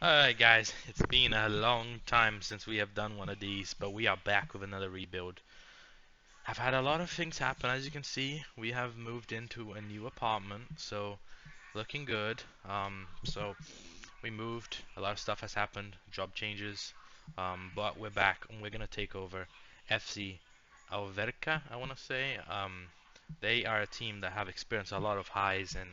Alright guys, it's been a long time since we have done one of these, but we are back with another rebuild. I've had a lot of things happen. As you can see, we have moved into a new apartment, so looking good. So we moved, a lot of stuff has happened, job changes, but we're back and we're gonna take over FC Alverca, I wanna say. They are a team that have experienced a lot of highs and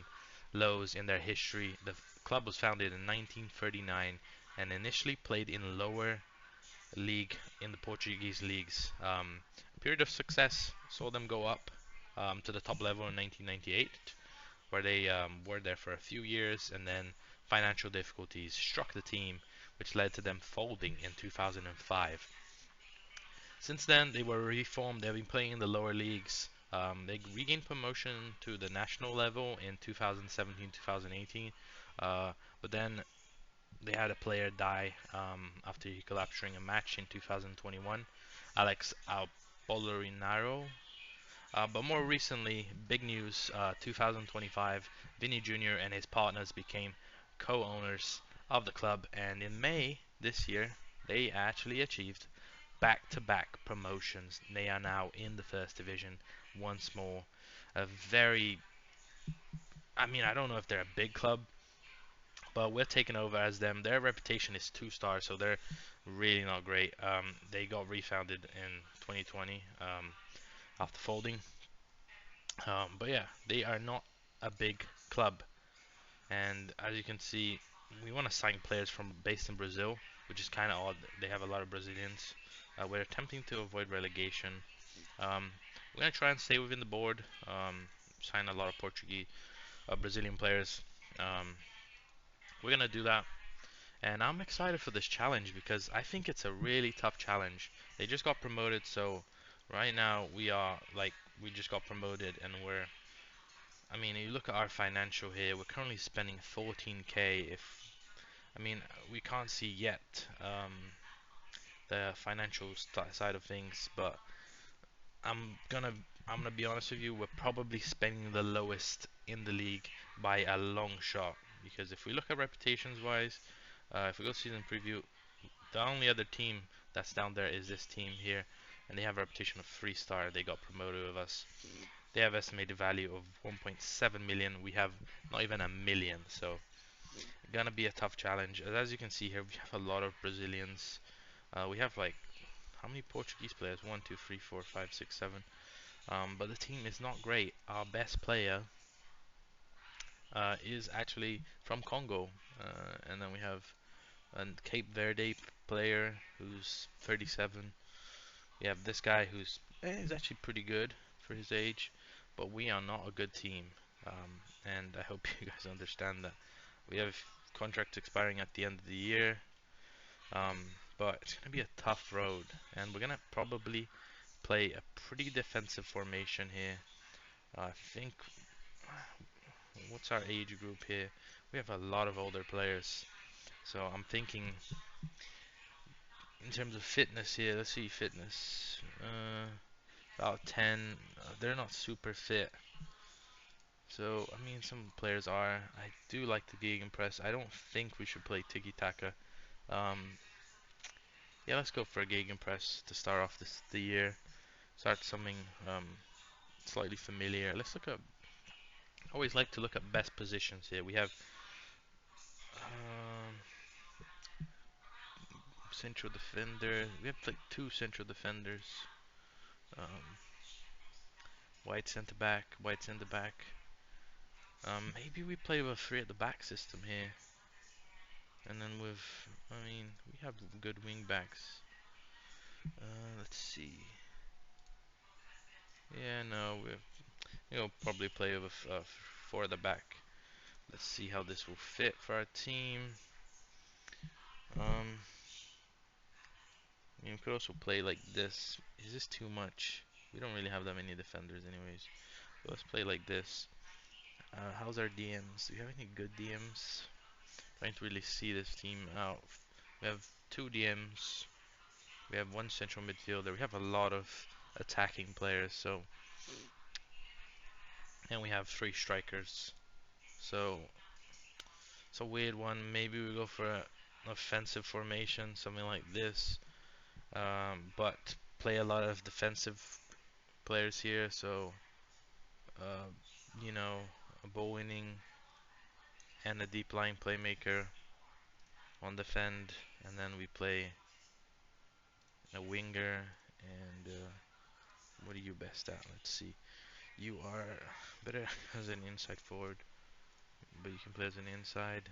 lows in their history. The club was founded in 1939 and initially played in lower league in the Portuguese leagues. A period of success saw them go up to the top level in 1998, where they were there for a few years, and then financial difficulties struck the team, which led to them folding in 2005. Since then, they were reformed. They've been playing in the lower leagues. They regained promotion to the national level in 2017-2018, but then they had a player die after he collapsed during a match in 2021, Alex Apollinaro. But more recently, big news, 2025, Vini Junior and his partners became co-owners of the club, and in May this year, they actually achieved back-to-back promotions. They are now in the first division once more. A very, I mean, I don't know if they're a big club, but we're taking over as them. Their reputation is 2 stars, so they're really not great. They got refounded in 2020 after folding. But yeah, they are not a big club, and as you can see, we want to sign players from based in Brazil, which is kind of odd. They have a lot of Brazilians. We're attempting to avoid relegation. We're gonna try and stay within the board. Sign a lot of Portuguese, Brazilian players. Um, we're gonna do that. And I'm excited for this challenge because I think it's a really tough challenge. They just got promoted, so right now we just got promoted and I mean, you look at our financial here, we're currently spending 14k if I mean, we can't see yet the financial side of things, but I'm gonna I'm gonna be honest with you, we're probably spending the lowest in the league by a long shot because if we look at reputations wise, if we go season preview, the only other team that's down there is this team here, and they have a reputation of 3 star. They got promoted with us. They have estimated value of 1.7 million. We have not even a million, so gonna be a tough challenge. As you can see here, we have a lot of Brazilians. We have like how many Portuguese players? One, two, three, four, five, six, seven. But the team is not great. Our best player is actually from Congo, and then we have a Cape Verde player who's 37. We have this guy who's is actually pretty good for his age, but we are not a good team. And I hope you guys understand that. We have contracts expiring at the end of the year, um, but it's gonna be a tough road, and we're gonna probably play a pretty defensive formation here. I think what's our age group here? We have a lot of older players, so I'm thinking in terms of fitness here. Let's see fitness. About 10. They're not super fit. So, I mean, some players are. I do like the Gegenpress. I don't think we should play Tiki Taka. Um, yeah, let's go for a Gegenpress to start off the year. Start something um, slightly familiar. Let's look at. I always like to look at best positions here. We have um, central defender. We have like 2 central defenders. Um, white centre back. Maybe we play with a 3 at the back system here. And then with, I mean, we have good wing backs. Let's see. Yeah, no, we'll probably play with 4 at the back. Let's see how this will fit for our team. Um, we could also play like this. Is this too much? We don't really have that many defenders anyways. So let's play like this. How's our DMs? Do we have any good DMs? Trying to really see this team out. We have 2 DMs. We have 1 central midfielder. We have a lot of attacking players. So, and we have 3 strikers. So it's a weird one. Maybe we go for offensive formation, something like this. But play a lot of defensive players here, so uh, you know, a ball winning and a deep line playmaker on defend, and then we play a winger. And what are you best at? Let's see. You are better as an inside forward, but you can play as an inside.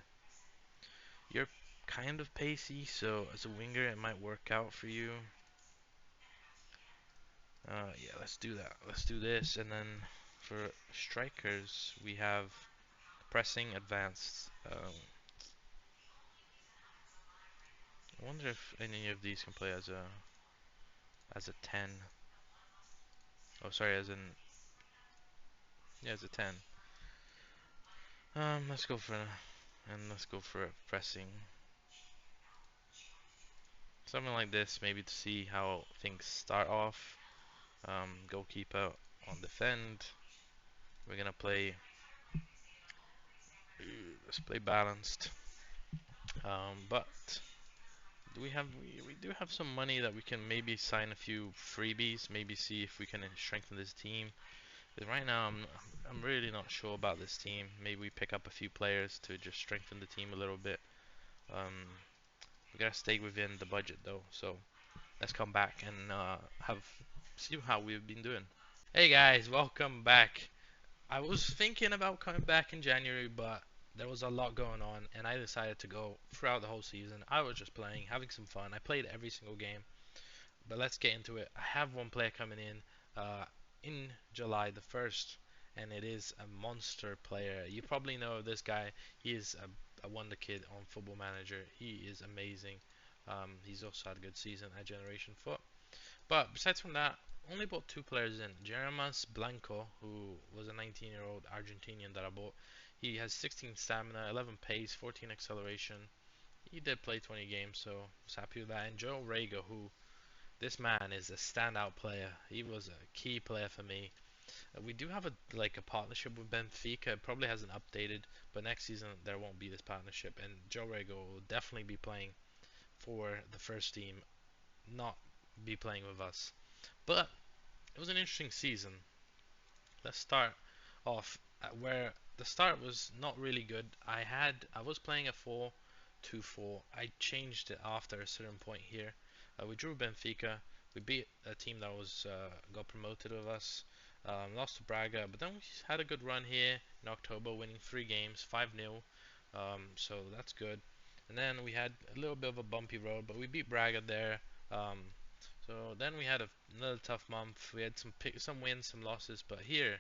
You're kind of pacey, so as a winger it might work out for you. Yeah, let's do that. Let's do this, and then for strikers we have pressing, advanced. I wonder if any of these can play as a 10. Oh, sorry, as an yeah, as a 10. Let's go for pressing. Something like this, maybe to see how things start off. Goalkeeper on defend. We're gonna play. Let's play balanced. But do we do have some money that we can maybe sign a few freebies. Maybe see if we can strengthen this team. Because right now I'm really not sure about this team. Maybe we pick up a few players to just strengthen the team a little bit. Um, we gotta stay within the budget though. So let's come back and have see how we've been doing. Hey guys, welcome back. I was thinking about coming back in January, but there was a lot going on, and I decided to go throughout the whole season. I was just playing, having some fun. I played every single game, but let's get into it. I have one player coming in July the 1st, and it is a monster player. You probably know this guy. He is a wonder kid on Football Manager. He is amazing. He's also had a good season at Generation Foot. But besides from that, only bought two players in. Jeremas Blanco, who was a 19-year-old Argentinian that I bought. He has 16 stamina, 11 pace, 14 acceleration. He did play 20 games, so I was happy with that. And Joe Rego, who this man is a standout player. He was a key player for me. We do have a partnership with Benfica. It probably hasn't updated, but next season there won't be this partnership. And Joe Rego will definitely be playing for the first team, not be playing with us. But it was an interesting season. Let's start off at where the start was not really good. I was playing a 4-2-4. I changed it after a certain point here. We drew Benfica. We beat a team that was got promoted with us. Lost to Braga, but then we had a good run here in October, winning 3 games, 5-0. So that's good. And then we had a little bit of a bumpy road, but we beat Braga there. Um, so then we had another tough month. We had some wins, some losses, but here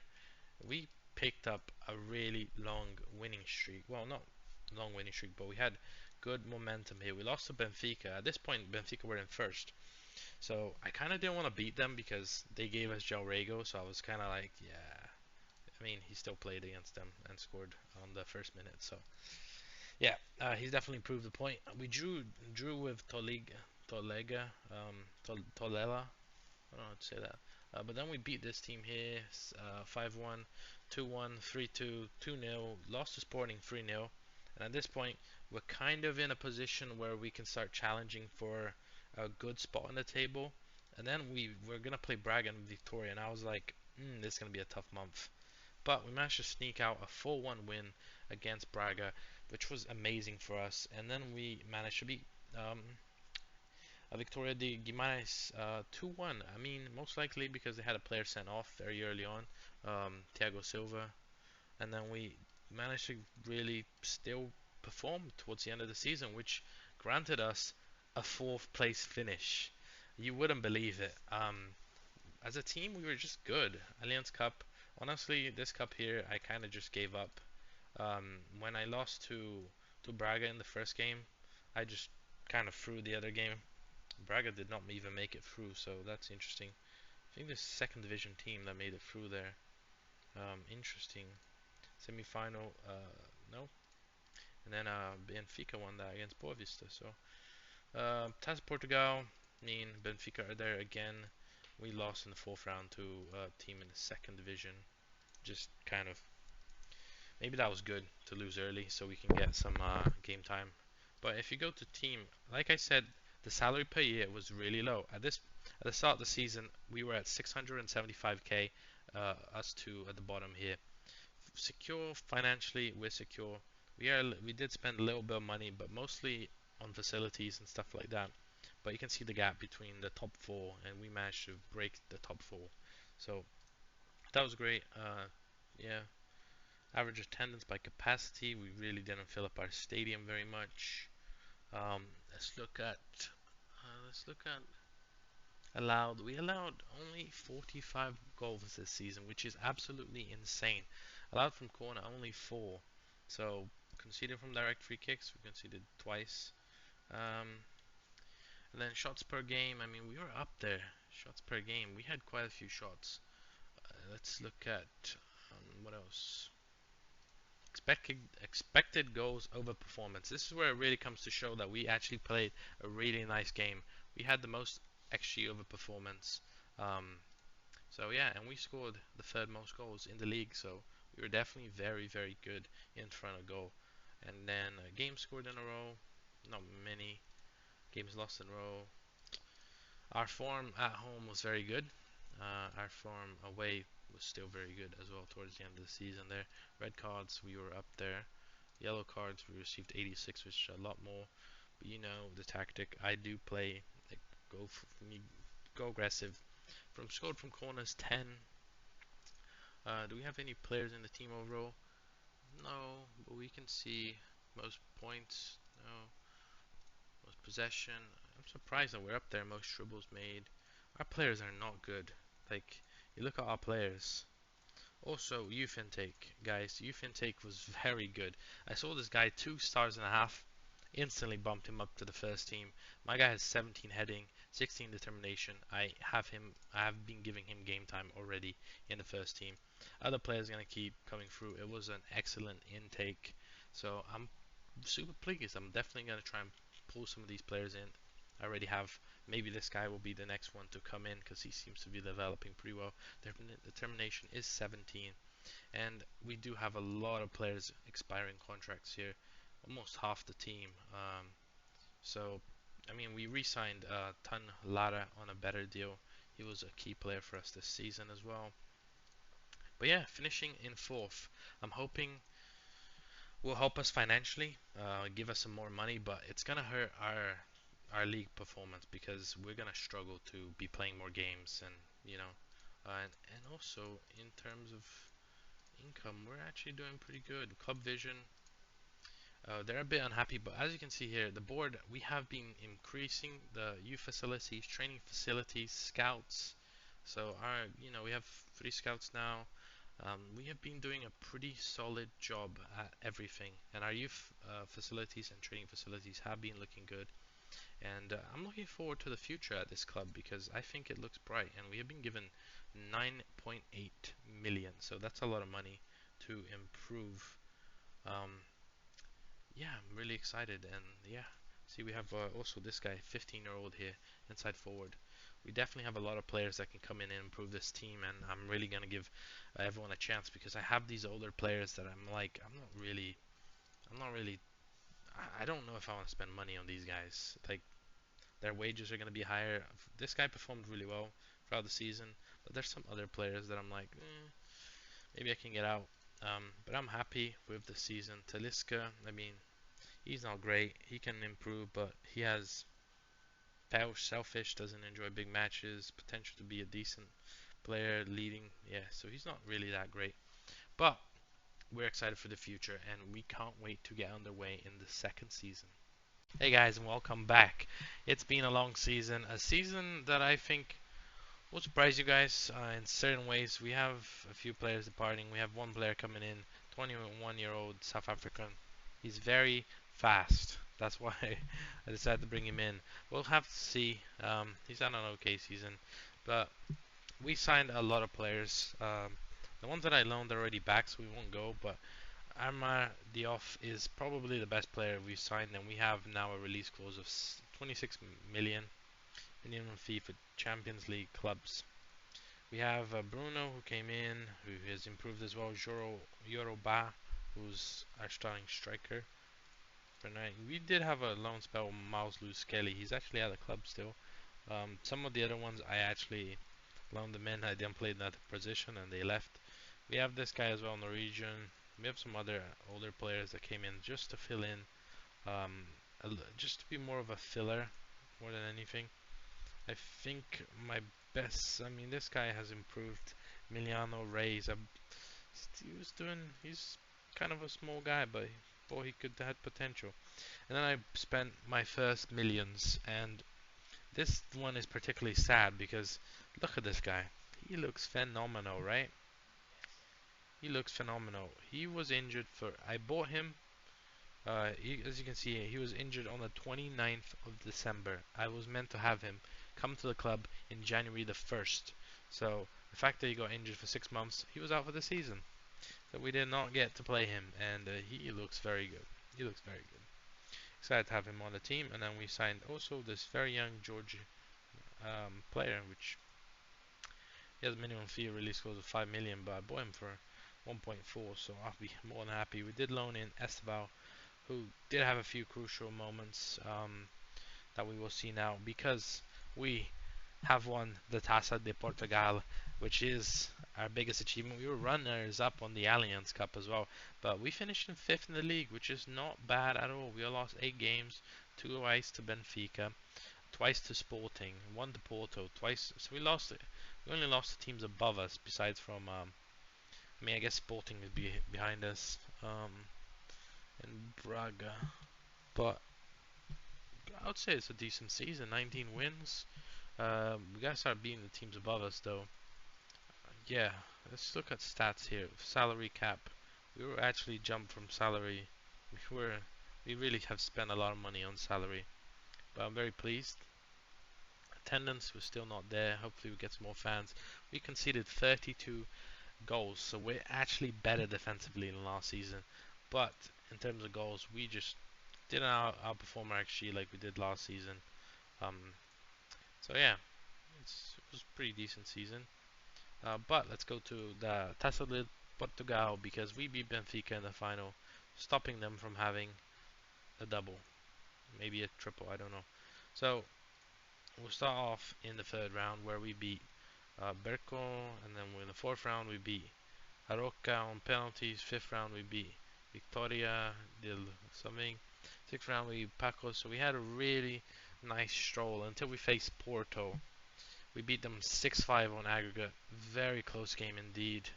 we picked up a really long winning streak. Well, not long winning streak, but we had good momentum here. We lost to Benfica. At this point, Benfica were in first. So I kind of didn't want to beat them because they gave us João Rego. So I was kind of like, yeah. I mean, he still played against them and scored on the first minute. So yeah, he's definitely proved the point. We drew with Tolega, Tolela. I don't know how to say that. But then we beat this team here 5-1, 2-1, 3-2, 2-0, lost to Sporting 3-0. And at this point, we're kind of in a position where we can start challenging for a good spot on the table. And then we're going to play Braga and Victoria. And I was like, this is going to be a tough month. But we managed to sneak out a 4-1 win against Braga, which was amazing for us. And then we managed to beat Victoria de Guimarães 2-1. I mean, most likely because they had a player sent off very early on, Thiago Silva, and then we managed to really still perform towards the end of the season, which granted us a fourth place finish. You wouldn't believe it. As a team, we were just good. Allianz Cup, honestly, this cup here, I kind of just gave up. When I lost to Braga in the first game, I just kind of threw the other game. Braga did not even make it through, so that's interesting. I think this second division team that made it through there. Interesting. Semi-final, no. And then Benfica won that against Boa Vista. So, Taça Portugal, I mean, Benfica are there again. We lost in the fourth round to a team in the second division. Just kind of, maybe that was good to lose early so we can get some game time But if you go to team, like I said, the salary per year was really low. At the start of the season, we were at 675k. Us two at the bottom here. Secure financially, we're secure. We did spend a little bit of money, but mostly on facilities and stuff like that. But you can see the gap between the top four, and we managed to break the top four. So that was great. Yeah, average attendance by capacity, we really didn't fill up our stadium very much. Um, let's look at allowed. We allowed only 45 goals this season, which is absolutely insane. Allowed from corner only four. So conceded from direct free kicks, we conceded twice. Um, and then shots per game. I mean, we were up there. Shots per game. We had quite a few shots. Let's look at what else. Expected goals over performance. This is where it really comes to show that we actually played a really nice game. We had the most XG over performance. Um, so yeah, and we scored the third most goals in the league. So we were definitely very, very good in front of goal. And then games scored in a row. Not many games lost in a row. Our form at home was very good. Our form away was still very good as well towards the end of the season there. Red cards, we were up there. Yellow cards, we received 86, which is a lot more. But you know the tactic. I do play like go aggressive. From scored from corners 10. Do we have any players in the team overall? No, but we can see most points. No, most possession. I'm surprised that we're up there. Most dribbles made. Our players are not good. Like you look at our players. Also, youth intake, guys. Youth intake was very good. I saw this guy 2 stars and a half. Instantly bumped him up to the first team. My guy has 17 heading, 16 determination. I have been giving him game time already in the first team. Other players gonna keep coming through. It was an excellent intake. So I'm super pleased. I'm definitely gonna try and pull some of these players in. I already have. Maybe this guy will be the next one to come in because he seems to be developing pretty well. Their determination is 17, and we do have a lot of players expiring contracts here, almost half the team. So, I mean, we re-signed Tan Lara on a better deal. He was a key player for us this season as well. But yeah, finishing in fourth. I'm hoping will help us financially, give us some more money, but it's gonna hurt our league performance because we're gonna struggle to be playing more games, and you know, and also in terms of income, we're actually doing pretty good. Club Vision, they're a bit unhappy, but as you can see here, the board, we have been increasing the youth facilities, training facilities, scouts. So we have 3 scouts now. We have been doing a pretty solid job at everything, and our youth facilities and training facilities have been looking good. And I'm looking forward to the future at this club because I think it looks bright, and we have been given 9.8 million, so that's a lot of money to improve. Um, yeah, I'm really excited, and yeah, see we have also this guy, 15-year-old here, inside forward. We definitely have a lot of players that can come in and improve this team, and I'm really gonna give everyone a chance because I have these older players that I'm like, I'm not really, I don't know if I want to spend money on these guys. Like their wages are gonna be higher. This guy performed really well throughout the season, but there's some other players that I'm like, maybe I can get out. But I'm happy with the season. Taliska, I mean, he's not great. He can improve, but he has selfish, doesn't enjoy big matches, potential to be a decent player, leading. Yeah, so he's not really that great. But we're excited for the future, and we can't wait to get underway in the second season. Hey guys, and welcome back. It's been a long season, a season that I think will surprise you guys in certain ways. We have a few players departing. We have one player coming in, 21-year-old South African. He's very fast. That's why I decided to bring him in. We'll have to see. He's had an okay season, but we signed a lot of players. The ones that I loaned are already back, so we won't go. But Arma Diouf is probably the best player we've signed, and we have now a release clause of 26 million minimum fee for Champions League clubs. We have Bruno who came in, who has improved as well. Yoruba, who's our starting striker. for 9. We did have a loan spell, Miles Lewis Kelly. He's actually at the club still. Some of the other ones I actually loaned them in. I didn't play in that position and they left. We have this guy as well, Norwegian. We have some other older players that came in just to fill in, um, just to be more of a filler more than anything. I think my best, I mean, this guy has improved. Emiliano Reyes, he's kind of a small guy, but thought he could had potential. And then I spent my first millions, and this one is particularly sad because look at this guy. He looks phenomenal, right? He looks phenomenal. He was injured for. I bought him. As you can see, he was injured on the 29th of December. I was meant to have him come to the club in January the 1st. So the fact that he got injured for 6 months, he was out for the season. So we did not get to play him, and he looks very good. He looks very good. Excited to have him on the team, and then we signed also this very young George player, which he has a minimum fee release clause of 5 million, but I bought him for 1.4, so I'll be more than happy. We did loan in Esteval, who did have a few crucial moments that we will see now because we have won the Taça de Portugal, which is our biggest achievement. We were runners up on the Allianz Cup as well, but we finished in 5th in the league, which is not bad at all. We lost 8 games, 2 twice to Benfica, twice to Sporting, 1 to Porto, twice. So we lost it. We only lost the teams above us, besides from, I mean, I guess Sporting is behind us, and Braga. But I would say it's a decent season, 19 wins. We gotta start beating the teams above us, though. Yeah, let's look at stats here. Salary cap. We were actually jumped from salary. We were, we really have spent a lot of money on salary, but I'm very pleased. Attendance was still not there. Hopefully, we get some more fans. We conceded 32 goals, so we're actually better defensively than last season. But in terms of goals, we just didn't outperform our XG like we did last season. Um, so yeah, it was a pretty decent season. But let's go to the Taça de Portugal because we beat Benfica in the final, stopping them from having a double, maybe a triple, I don't know. So we'll start off in the 3rd round where we beat Berco, and then in the 4th round we beat Alverca on penalties. 5th round we beat Victoria del something. 6th round we beat Paco. So we had a really nice stroll until we faced Porto. We beat them 6-5 on aggregate. Very close game indeed.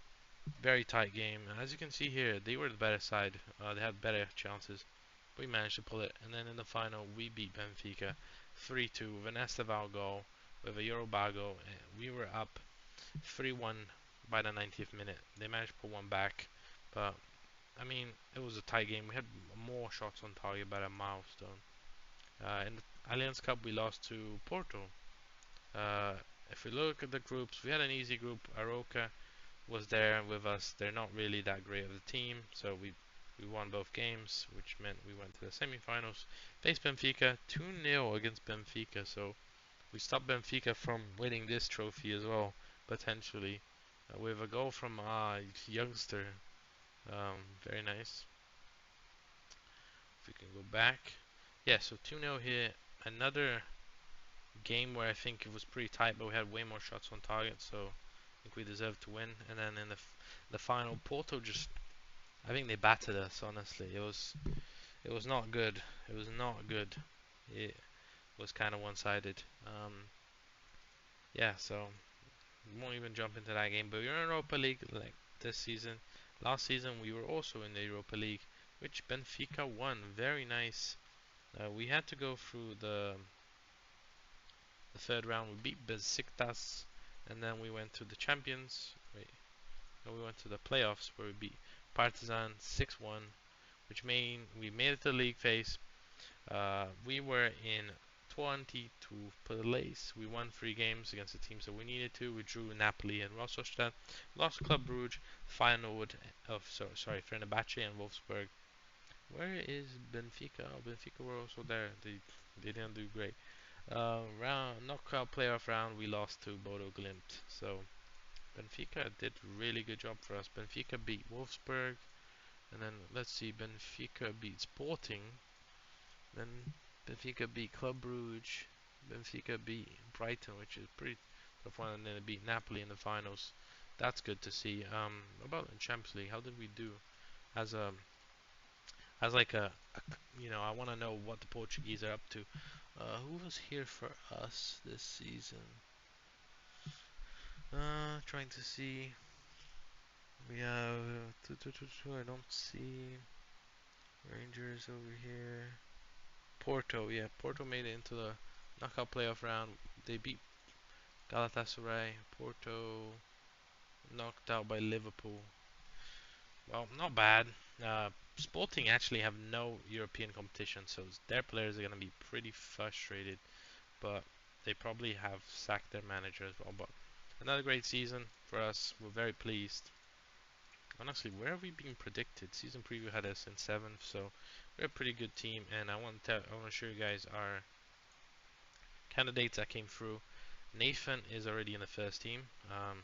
Very tight game. And as you can see here, they were the better side. They had better chances. We managed to pull it. And then in the final, we beat Benfica 3-2 with an Esteval goal with a Eurobago. We were up 3-1 by the 90th minute. They managed to pull one back. But, I mean, it was a tight game. We had more shots on target by a milestone. In the Allianz Cup, we lost to Porto. If we look at the groups, we had an easy group. Aroca was there with us. They're not really that great of a team, so we won both games, which meant we went to the semifinals. Faced Benfica 2-0 against Benfica, so we stopped Benfica from winning this trophy as well, potentially, with a goal from a youngster. Very nice. If we can go back, yeah. So 2-0 here. Another game where I think it was pretty tight, but we had way more shots on target, so I think we deserved to win. And then in the final, Porto just, I think they battered us. Honestly, it was not good. It was not good. It was kind of one-sided. Yeah, so we won't even jump into that game. But we were in Europa League like this season. Last season we were also in the Europa League, which Benfica won. Very nice. We had to go through the 3rd round. We beat Besiktas, and then we went to the Champions. No, we went to the playoffs where we beat Partizan 6-1, which mean we made it to the league phase. We were in 22 place. We won 3 games against the teams that we needed to. We drew Napoli and Rosostad, lost Club Brugge, Feyenoord, sorry, Fenerbahce and Wolfsburg. Where is Benfica? Oh, Benfica were also there. They didn't do great. Round knockout playoff round, we lost to Bodo Glimt. So Benfica did really good job for us. Benfica beat Wolfsburg, and then let's see, Benfica beat Sporting. Then Benfica beat Club Brugge. Benfica beat Brighton, which is pretty tough one, and then they beat Napoli in the finals. That's good to see. About in Champions League, how did we do? As a as like I want to know what the Portuguese are up to. Who was here for us this season? Trying to see. We have. I don't see Rangers over here. Porto, yeah, Porto made it into the knockout playoff round. They beat Galatasaray. Porto knocked out by Liverpool. Well, not bad. Sporting actually have no European competition, so their players are gonna be pretty frustrated. But they probably have sacked their manager as well. But another great season for us. We're very pleased. Honestly, where are we being predicted? Season preview had us in seventh, so we're a pretty good team. And I want to show you guys our candidates that came through. Nathan is already in the first team.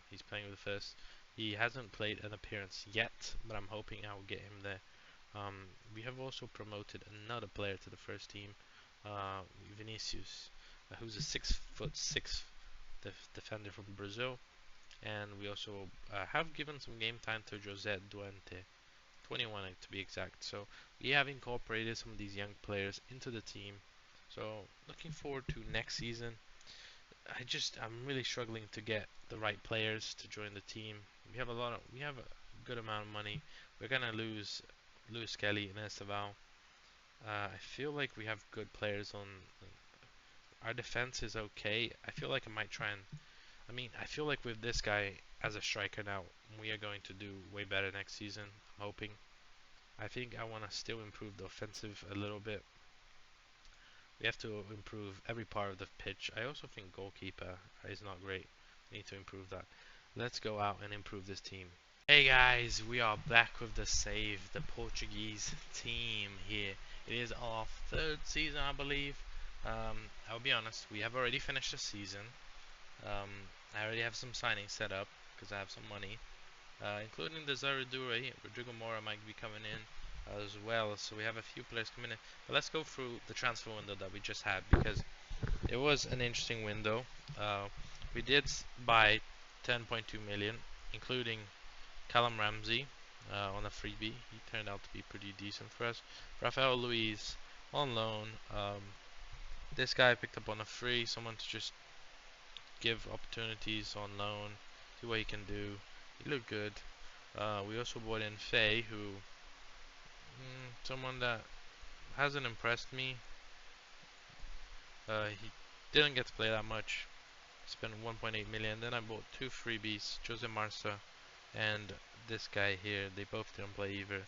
He's playing with the first. He hasn't played an appearance yet, but I'm hoping I'll get him there. We have also promoted another player to the first team, uh, Vinicius, who's a 6'6" defender from Brazil. And we also have given some game time to Jose Duente, 21 to be exact. So we have incorporated some of these young players into the team. So looking forward to next season. I'm really struggling to get the right players to join the team. We have a good amount of money. We're gonna lose Luis Kelly and Esteval. I feel like we have good players on. Our defense is okay. I feel like I might try and. I feel like with this guy as a striker now, we are going to do way better next season. I'm hoping. I think I want to still improve the offensive a little bit. We have to improve every part of the pitch. I also think goalkeeper is not great. We need to improve that. Let's go out and improve this team. Hey guys, we are back with the save, the Portuguese team here. It is our third season, I believe. I'll be honest, we have already finished the season. Um, I already have some signings set up because I have some money, including the Zaradure. Rodrigo Mora might be coming in as well. So we have a few players coming in. But let's go through the transfer window that we just had because it was an interesting window. We did buy 10.2 million, including Callum Ramsey on a freebie. He turned out to be pretty decent for us. Rafael Luiz on loan. This guy I picked up on a free. Someone to just give opportunities on loan. See what he can do. He looked good. We also bought in Faye, who someone that hasn't impressed me. He didn't get to play that much. Spent 1.8 million. Then I bought two freebies, Jose Marsa and this guy here. They both didn't play either.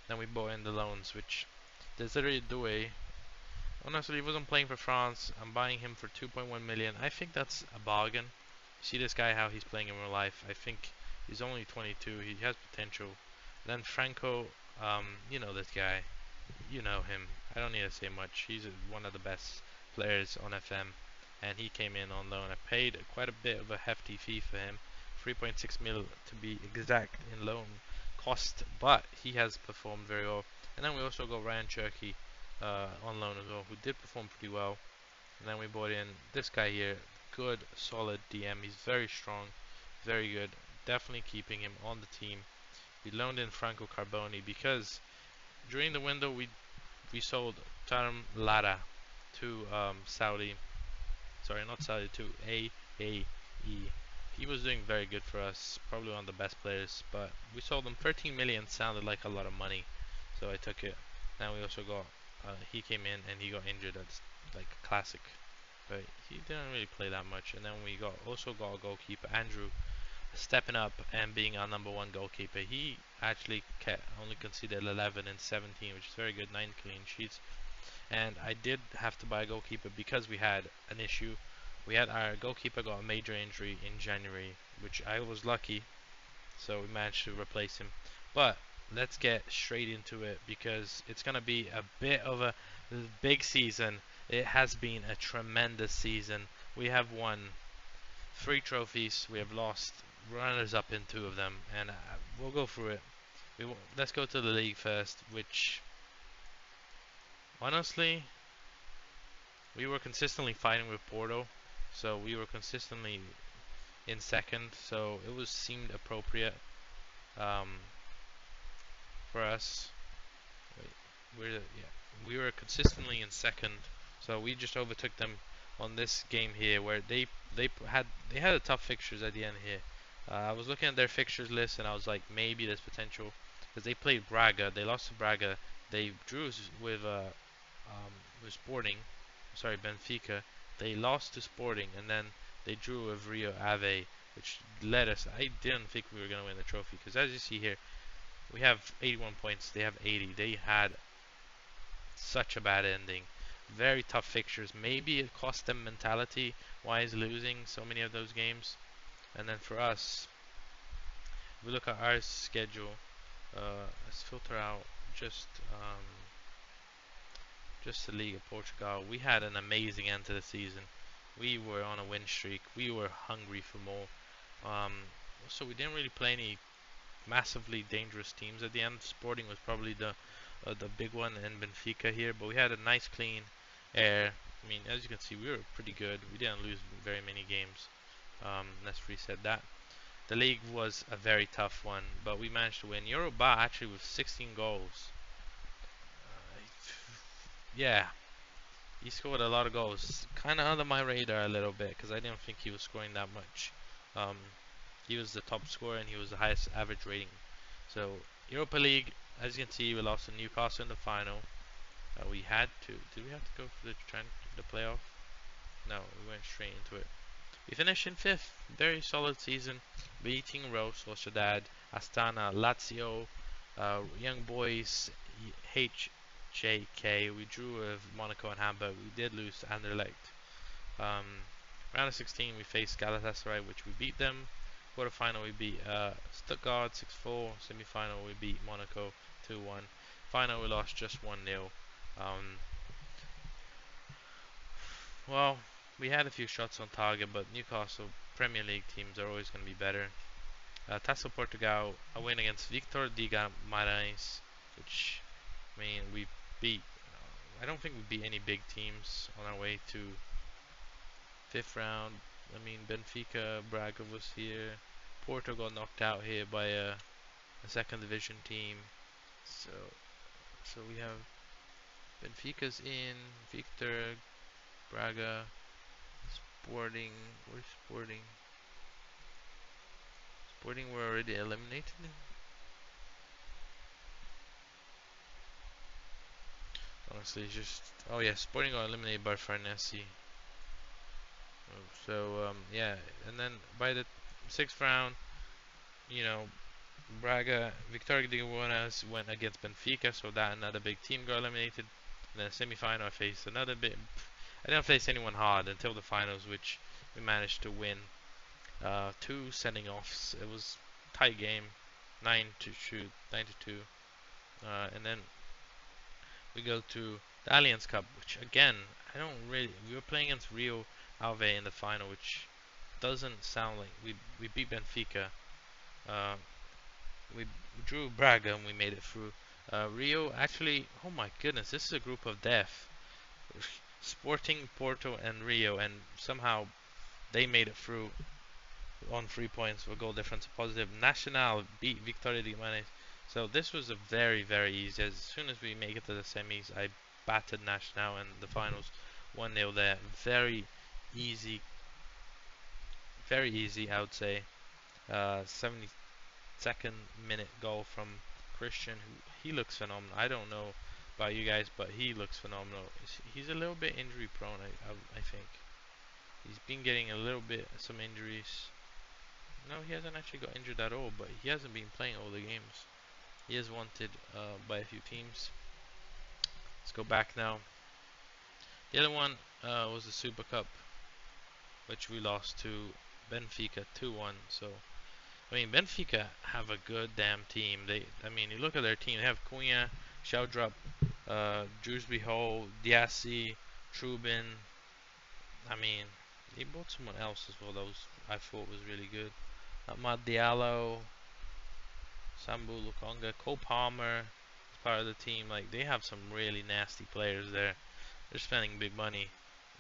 Then we bought in the loans, which Desiree Doué. Honestly, he wasn't playing for France. I'm buying him for 2.1 million. I think that's a bargain. See this guy, how he's playing in real life. I think he's only 22. He has potential. Then Franco, you know this guy. You know him. I don't need to say much. He's one of the best players on FM, and he came in on loan. I paid quite a bit of a hefty fee for him, 3.6 mil to be exact in loan cost, but he has performed very well. And then we also got Ryan Cherky on loan as well, who did perform pretty well. And then we brought in this guy here, good, solid DM. He's very strong, very good. Definitely keeping him on the team. We loaned in Franco Carboni because during the window we sold Tarum Lara to Saudi. Sorry, not Saudi, to AAE. He was doing very good for us, probably one of the best players. But we sold him 13 million. Sounded like a lot of money, so I took it. Now we also got he came in and he got injured. That's like a classic, but he didn't really play that much. And then we also got a goalkeeper, Andrew, stepping up and being our number one goalkeeper. He actually only conceded 11 and 17, which is very good, 9 clean sheets. And I did have to buy a goalkeeper because we had an issue. We had our goalkeeper got a major injury in January, which I was lucky, so we managed to replace him. But let's get straight into it because it's gonna be a bit of a big season. It has been a tremendous season. We have won 3 trophies. We have lost runners up in 2 of them, and we'll go through it. Let's go to the league first, which honestly we were consistently fighting with Porto, so we were consistently in second. So it was seemed appropriate um, for us. Wait, we were consistently in second, so we just overtook them on this game here, where they had a tough fixtures at the end here. I was looking at their fixtures list, and I was like, maybe there's potential, because they played Braga, they lost to Braga, they drew with Sporting, sorry, Benfica, they lost to Sporting, and then they drew with Rio Ave, which led us. I didn't think we were gonna win the trophy, because as you see here, we have 81 points, they have 80. They had such a bad ending. Very tough fixtures. Maybe it cost them mentality wise losing so many of those games. And then for us, if we look at our schedule, let's filter out just um, just the League of Portugal. We had an amazing end to the season. We were on a win streak. We were hungry for more. Um, so we didn't really play any massively dangerous teams at the end. Sporting was probably the big one, and Benfica here, but we had a nice clean air. I mean, as you can see, we were pretty good. We didn't lose very many games. Let's reset that. The league was a very tough one, but we managed to win. Yoruba actually with 16 goals. Yeah, he scored a lot of goals. Kind of under my radar a little bit because I didn't think he was scoring that much. Um, he was the top scorer and he was the highest average rating. So Europa League, as you can see, we lost to Newcastle in the final. We had to. Did we have to go for the playoff? No, we went straight into it. We finished in fifth. Very solid season, beating Real Sociedad, Astana, Lazio, Young Boys, HJK. We drew with Monaco and Hamburg. We did lose to Anderlecht. Um, round of 16, we faced Galatasaray, which we beat them. Quarterfinal, we beat Stuttgart 6-4. Semi-final, we beat Monaco 2-1. Final, we lost just 1-0. Well, we had a few shots on target, but Newcastle Premier League teams are always going to be better. Taça Portugal, a win against Victor de Guimarães, which, I mean, we beat. I don't think we beat any big teams on our way to fifth round. I mean, Benfica, Braga was here. Porto got knocked out here by a second division team. So we have Benfica's in, Victor, Braga, Sporting. Where's Sporting? Sporting were already eliminated. Honestly, just yeah, Sporting got eliminated by Farnese. So yeah, and then by the sixth round, you know, Braga, Victoria de Guimarães went against Benfica, so that another big team got eliminated. And then semi-final, I faced another bit. I didn't face anyone hard until the finals, which we managed to win. Two sending offs. It was tight game, 9-2, 9-2. And then we go to the Allianz Cup, which again, I don't really. We were playing against Rio Ave in the final, which doesn't sound like we beat Benfica. Uh, we drew Braga and we made it through. Rio actually, oh my goodness, this is a group of death. Sporting, Porto, and Rio, and somehow they made it through on 3 points with goal difference positive. Nacional beat Victoria de Guimarães. So this was a very easy. As soon as we make it to the semis, I battered Nacional in the finals 1-0 there. Very easy, I would say. 72nd minute goal from Christian, who he looks phenomenal. I don't know about you guys, but he looks phenomenal. He's a little bit injury prone, I think. He's been getting a little bit some injuries. No, he hasn't actually got injured at all, but he hasn't been playing all the games. He is wanted by a few teams. Let's go back now. The other one was the Super Cup, which we lost to Benfica 2-1. So, I mean, Benfica have a good damn team. I mean, you look at their team. They have Cunha, Sheldrup, Drewsbury Hall, Diassi, Trubin. I mean, they bought someone else as well. That was I thought was really good. Ahmad Diallo, Sambu Lukonga, Cole Palmer is part of the team. Like, they have some really nasty players there. They're spending big money.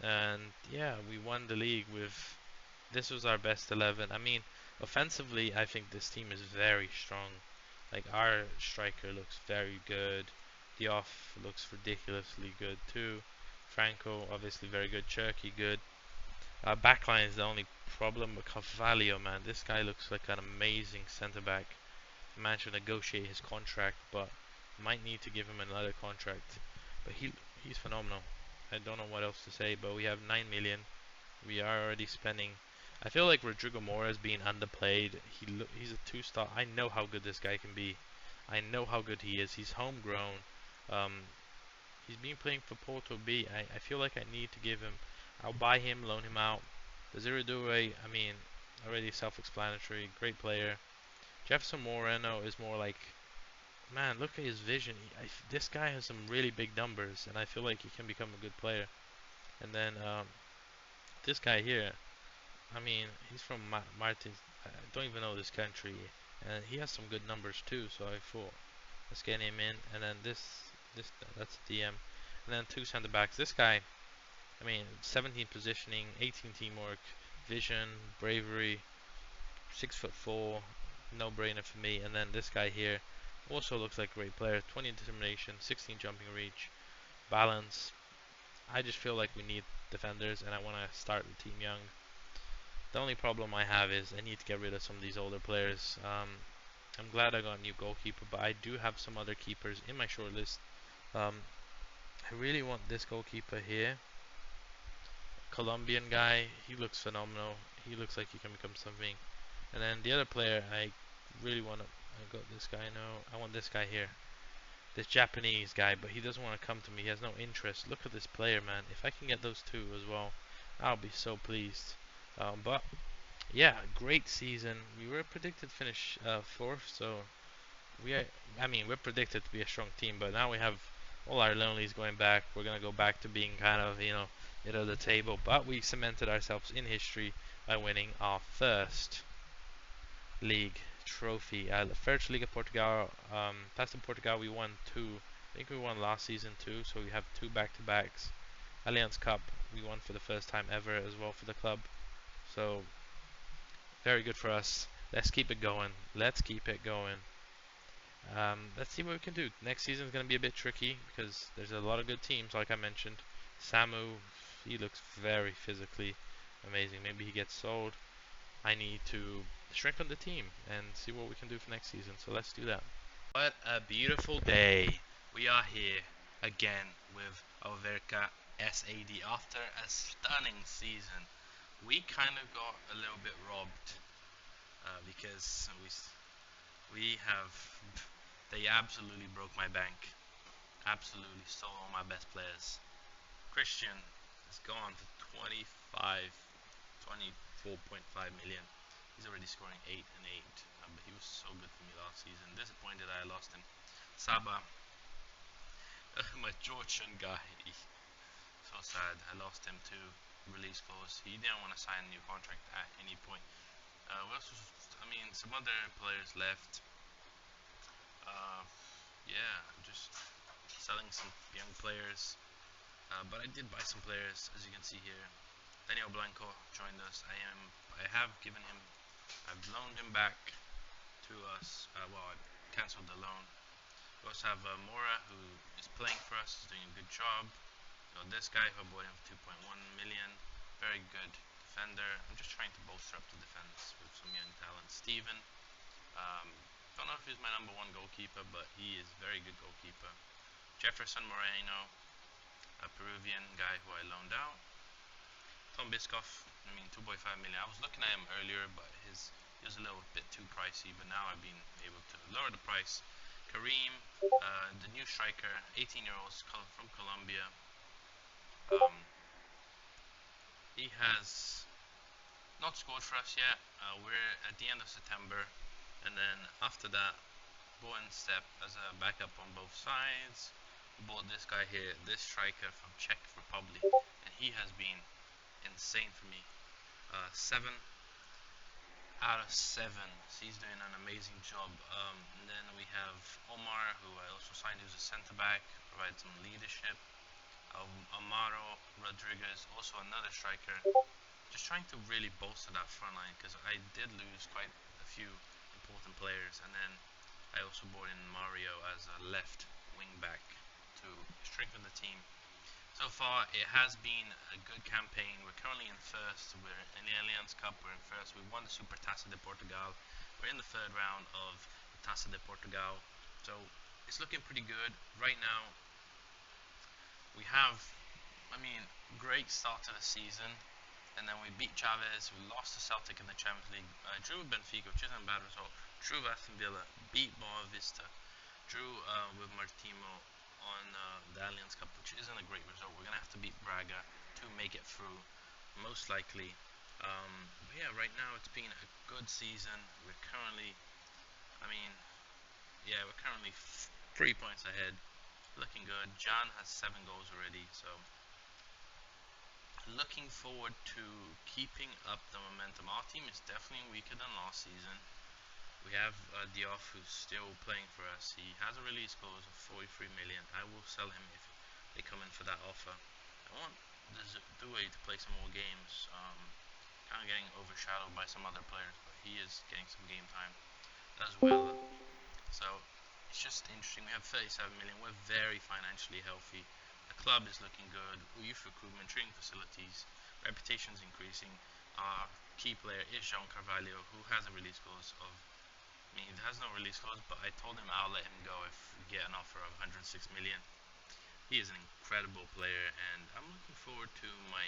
And yeah, we won the league with this was our best 11. I mean, offensively, I think this team is very strong. Like our striker looks very good. The off looks ridiculously good too. Franco obviously very good. Cherky good. Backline is the only problem with Carvalho, man. This guy looks like an amazing centre back. Man should negotiate his contract, but might need to give him another contract. But he's phenomenal. I don't know what else to say, but we have 9 million. We are already spending. I feel like Rodrigo Mora is being underplayed. He's a two-star. I know how good this guy can be. I know how good he is. He's homegrown. Um, he's been playing for Porto B. I feel like I need to give him. I'll buy him, loan him out. The Zero Due, I mean, already self-explanatory. Great player. Jefferson Moreno is more like, man, look at his vision. This guy has some really big numbers, and I feel like he can become a good player. And then this guy here, I mean, he's from Martins. I don't even know this country, and he has some good numbers too. So I thought, let's get him in. And then that's DM, and then two center backs. This guy, I mean, 17 positioning, 18 teamwork, vision, bravery, 6'4", no brainer for me. And then this guy here also looks like a great player. 20 determination, 16 jumping reach, balance. I just feel like we need defenders, and I want to start the team young. The only problem I have is I need to get rid of some of these older players. I'm glad I got a new goalkeeper, but I do have some other keepers in my short list. Um, I really want this goalkeeper here. Colombian guy, he looks phenomenal. He looks like he can become something. And then the other player, I really want to. I got this guy now. I want this guy here. This Japanese guy, but he doesn't want to come to me. He has no interest. Look at this player, man. If I can get those two as well, I'll be so pleased. But yeah, great season. We were predicted to finish fourth, so we are, I mean, we're predicted to be a strong team, but now we have all our lonelies going back. We're gonna go back to being kind of, middle of the table, but we cemented ourselves in history by winning our first league trophy. The first League of Portugal, past in Portugal, we won two. I think we won last season too, so we have two back-to-backs. Allianz Cup, we won for the first time ever as well for the club. So very good for us. Let's keep it going. Let's keep it going. Let's see what we can do. Next season is going to be a bit tricky because there's a lot of good teams, like I mentioned. Samu, he looks very physically amazing. Maybe he gets sold. I need to strengthen the team and see what we can do for next season. So let's do that. What a beautiful day. We are here again with Alverca SAD after a stunning season. We kind of got a little bit robbed because we have they absolutely broke my bank. Absolutely stole all my best players. Christian has gone for 24.5 million. He's already scoring 8 and 8. But he was so good for me last season. Disappointed I lost him. Saba, my Georgian guy. So sad. I lost him to release clause. He didn't want to sign a new contract at any point. Some other players left. Yeah, just selling some young players. But I did buy some players, as you can see here. Daniel Blanco joined us. I have given him, I've loaned him back to us. I cancelled the loan. We also have Mora, who is playing for us, is doing a good job. This guy who I bought him for 2.1 million, very good defender. I'm just trying to bolster up the defense with some young talent. Steven, don't know if he's my number one goalkeeper, but he is a very good goalkeeper. Jefferson Moreno, a Peruvian guy who I loaned out. Tom Biscoff, 2.5 million. I was looking at him earlier, but he was a little bit too pricey, but now I've been able to lower the price. Kareem, the new striker, 18-year-old from Colombia. He has not scored for us yet. We're at the end of September, and then after that, Bowen Step as a backup on both sides. Bought this guy here, this striker from Czech Republic, and he has been insane for me. 7 out of 7. So he's doing an amazing job. And then we have Omar, who I also signed, who's a centre back, provides some leadership. Amaro Rodriguez, also another striker. Just trying to really bolster that front line because I did lose quite a few important players, and then I also brought in Mario as a left wing back to strengthen the team. So far, it has been a good campaign. We're currently in first. We're in the Allianz Cup. We're in first. We won the Super Taça de Portugal. We're in the third round of the Taça de Portugal. So it's looking pretty good right now. We have, I mean, great start to the season, and then we beat Chavez. We lost to Celtic in the Champions League. Drew Benfica, which isn't a bad result. Drew Aston Villa, beat Boa Vista, drew with Martimo on the Allianz Cup, which isn't a great result. We're gonna have to beat Braga to make it through, most likely. But yeah, right now it's been a good season. We're currently, I mean, yeah, we're currently 3 points ahead. Looking good. John has 7 goals already, so looking forward to keeping up the momentum. Our team is definitely weaker than last season. We have Diouf, who's still playing for us. He has a release clause of 43 million. I will sell him if they come in for that offer. I want Due to play some more games. Kind of getting overshadowed by some other players, but he is getting some game time as well. So it's just interesting. We have 37 million. We're very financially healthy. The club is looking good. Youth recruitment, training facilities, reputation's increasing. Our key player is Jean Carvalho, who has a release clause of. I mean, he has no release clause, but I told him I'll let him go if we get an offer of 106 million. He is an incredible player, and I'm looking forward to my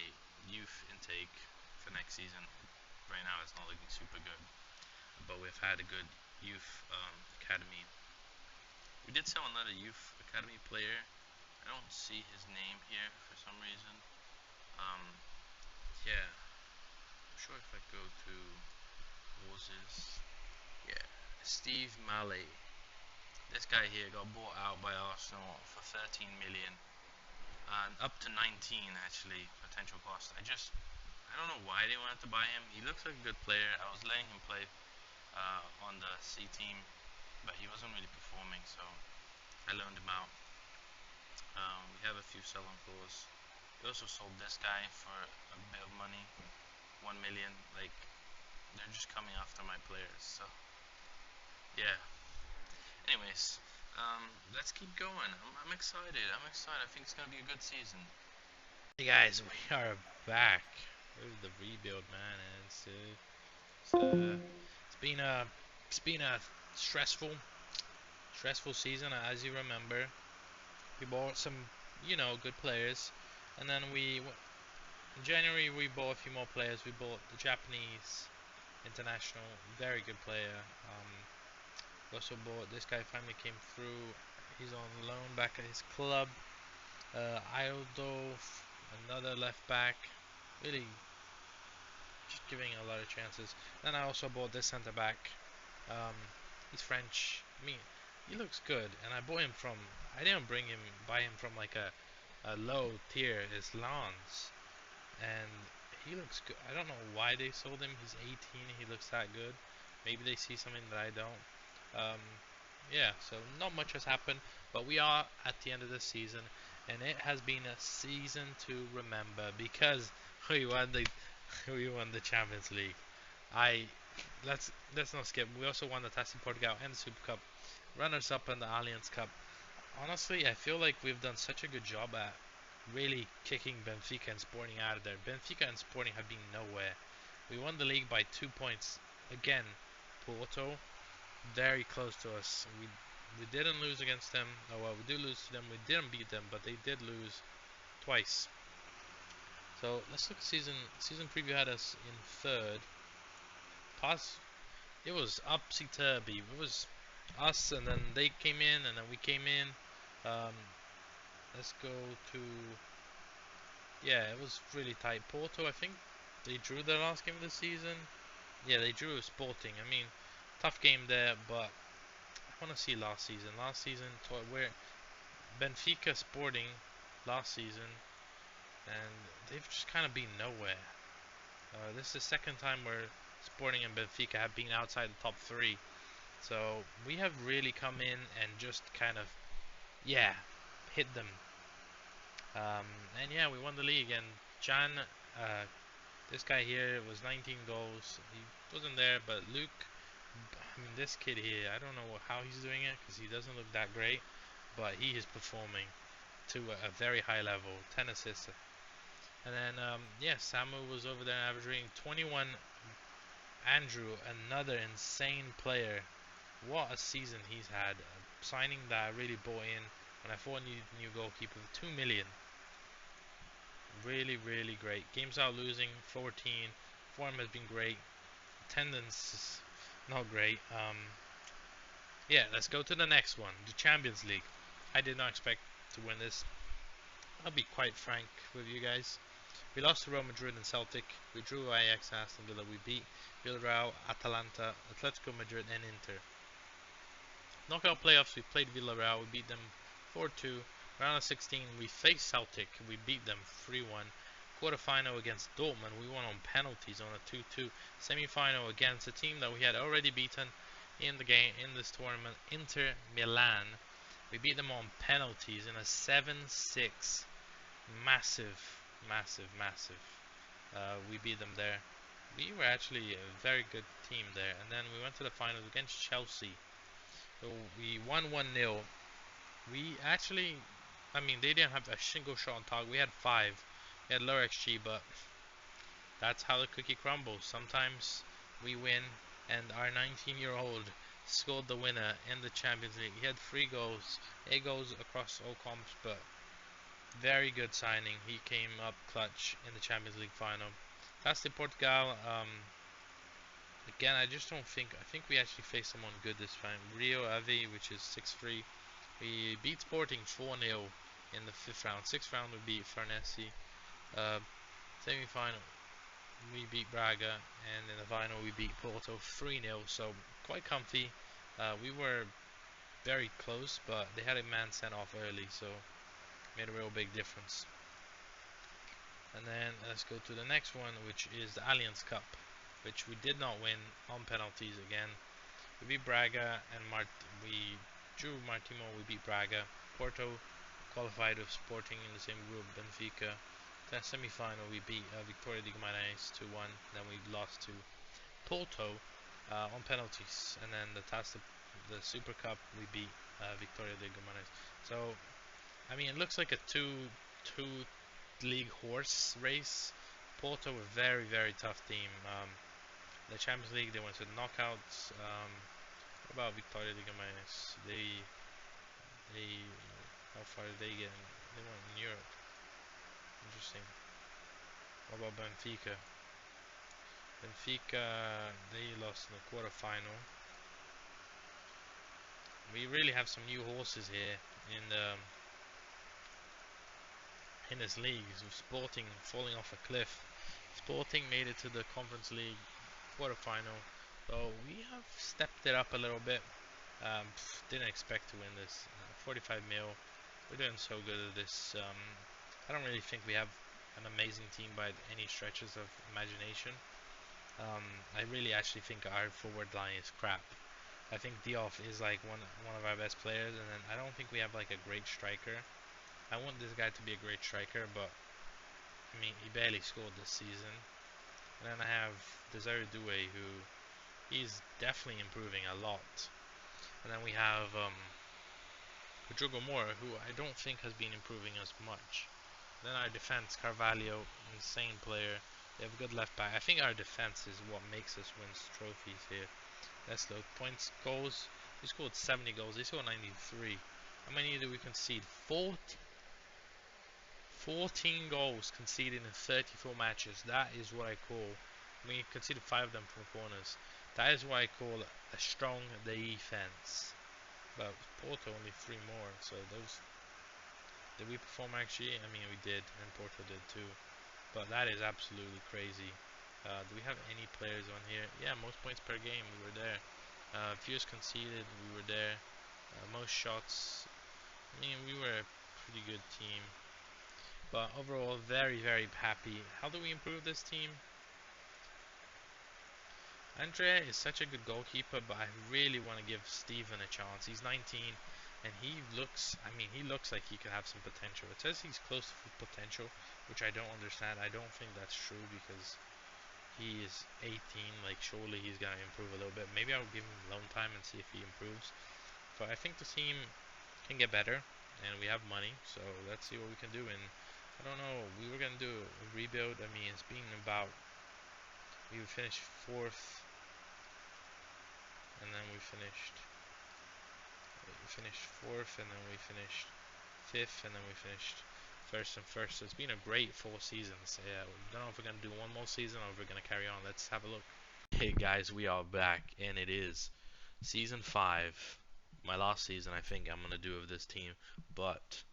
youth intake for next season. Right now, it's not looking super good, but we've had a good youth academy. We did sell another youth academy player. I don't see his name here for some reason. Yeah, I'm sure if I go to Moses, yeah, Steve Mallet. This guy here got bought out by Arsenal for 13 million, and up to 19 actually potential cost. I don't know why they wanted to buy him. He looks like a good player. I was letting him play on the C team, but he wasn't really performing, so I loaned him out. We have a few sell-on clauses. We also sold this guy for a bit of money, 1 million. Like, they're just coming after my players. So yeah. Anyways, let's keep going. I'm excited. I'm excited. I think it's gonna be a good season. Hey guys, we are back with the rebuild, man. And it's been a stressful season, as you remember. We bought some, good players, and then in January we bought a few more players. We bought the Japanese international, very good player. We also bought this guy. Finally came through. He's on loan back at his club. Ildo, another left back. Really, just giving a lot of chances. Then I also bought this centre back. Um, he's French. I mean, he looks good, and I bought him from. I didn't buy him from like a low tier. It's Lens, and he looks good. I don't know why they sold him. He's 18. He looks that good. Maybe they see something that I don't. Yeah, so not much has happened, but we are at the end of the season, and it has been a season to remember because we won the we won the Champions League. I let's not skip. We also won the Taça de Portugal and the Super Cup, runners up in the Allianz Cup. Honestly, I feel like we've done such a good job at really kicking Benfica and Sporting out of there. Benfica and Sporting have been nowhere. We won the league by 2 points again. Porto very close to us. We didn't lose against them. Oh well, we did lose to them. We didn't beat them, but they did lose twice. So let's look at season preview had us in third. It was upsy turvy. It was us, and then they came in, and then we came in. Um, let's go to it was really tight. Porto, I think they drew their last game of the season. Yeah, they drew Sporting. I mean, tough game there, but I want to see last season. Last season, where Benfica Sporting last season, and they've just kind of been nowhere. This is the second time where Sporting and Benfica have been outside the top three. So we have really come in and just kind of, hit them. And yeah, we won the league. And Jan, this guy here was 19 goals. He wasn't there, but Luke, I mean, this kid here, I don't know how he's doing it because he doesn't look that great, but he is performing to a very high level. 10 assists. And then, yeah, Samu was over there averaging 21. Andrew, another insane player. What a season he's had. Signing that I really bought in when I thought new goalkeeper for 2 million. Really, really great. Games out losing 14. Form has been great. Attendance is not great. Yeah, let's go to the next one, the Champions League. I did not expect to win this. I'll be quite frank with you guys. We lost to Real Madrid and Celtic. We drew Ajax and Aston Villa. We beat Villarreal, Atalanta, Atletico Madrid, and Inter. Knockout playoffs, we played Villarreal. We beat them 4-2. Round of 16, we faced Celtic. We beat them 3-1. Quarterfinal against Dortmund, we won on penalties on a 2-2. Semi-final against a team that we had already beaten in the game in this tournament, Inter Milan. We beat them on penalties in a 7-6. Massive, massive, massive. We beat them there. We were actually a very good team there. And then we went to the finals against Chelsea. So we won 1-0. We actually, I mean, they didn't have a single shot on target. We had 5. We had lower XG, but that's how the cookie crumbles. Sometimes we win, and our 19-year-old scored the winner in the Champions League. He had 3 goals, 8 goals across all comps, but very good signing. He came up clutch in the Champions League final. That's the Portugal. Again, I just don't think. I think we actually faced someone good this time. Rio Ave, which is 6-3. We beat Sporting 4-0 in the 5th round. 6th round we beat Farnese. Semi-final we beat Braga, and in the final we beat Porto 3-0. So quite comfy. We were very close, but they had a man sent off early, so made a real big difference. And then let's go to the next one, which is the Allianz Cup, which we did not win on penalties again. We beat Braga and we drew Martimo. We beat Braga. Porto qualified with Sporting in the same group. Benfica. The semi-final we beat Victoria de Guimarães 2-1. Then we lost to Porto on penalties. And then the Super Cup we beat Victoria de Guimarães. So I mean, it looks like a two league horse race. Porto were a very, very tough team. The Champions League, they went to the knockouts. What about Victoria de Guimarães? They, how far did they get? They went in Europe. Interesting. What about Benfica? Benfica, they lost in the quarterfinal. We really have some new horses here in this league, with Sporting falling off a cliff. Sporting made it to the Conference League quarterfinal, so we have stepped it up a little bit. Didn't expect to win this. 45 mil. We're doing so good at this. I don't really think we have an amazing team by any stretches of imagination. I really actually think our forward line is crap. I think Diouf is like one of our best players, and then I don't think we have like a great striker. I want this guy to be a great striker, but I mean, he barely scored this season. And then I have Desiree Doué, who he's definitely improving a lot. And then we have Rodrigo Moura, who I don't think has been improving as much. Then our defense, Carvalho, insane player. They have a good left back. I think our defense is what makes us win trophies here. Let's look. Points, goals. We scored 70 goals. They scored 93. How many did we concede? 14 goals conceded in 34 matches. That is what I call. We conceded 5 of them from corners. That is what I call a strong defense. But Porto only 3 more. So those. Did we perform actually? I mean, we did, and Porto did too. But that is absolutely crazy. Do we have any players on here? Yeah, most points per game. We were there. Fewest conceded. We were there. Most shots. I mean, we were a pretty good team. But overall, very, very happy. How do we improve this team? Andrea is such a good goalkeeper, but I really want to give Steven a chance. He's 19. and he looks. I mean, he looks like he could have some potential. It says he's close to full potential, which I don't understand. I don't think that's true because he is 18. Like, surely he's gonna improve a little bit. Maybe I'll give him loan time and see if he improves. But I think the team can get better, and we have money, so let's see what we can do. And I don't know. We were gonna do a rebuild. I mean, it's been about. We finished fourth, and then we finished fourth, and then we finished fifth, and then we finished first and first. So it's been a great 4 seasons. Yeah, we don't know if we're gonna do one more season or if we're gonna carry on. Let's have a look. Hey guys, we are back, and it is season 5. My last season, I think I'm gonna do of this team. But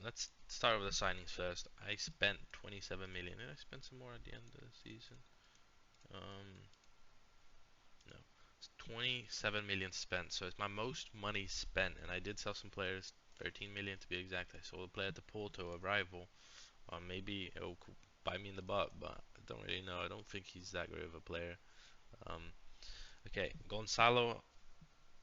let's start with the signings first. I spent 27 million. Did I spend some more at the end of the season? Um, no. It's 27 million spent. So it's my most money spent, and I did sell some players. 13 million to be exact. I sold a player to Porto, a rival. Maybe it'll bite me in the butt, but I don't really know. I don't think he's that great of a player. Um, okay, Gonzalo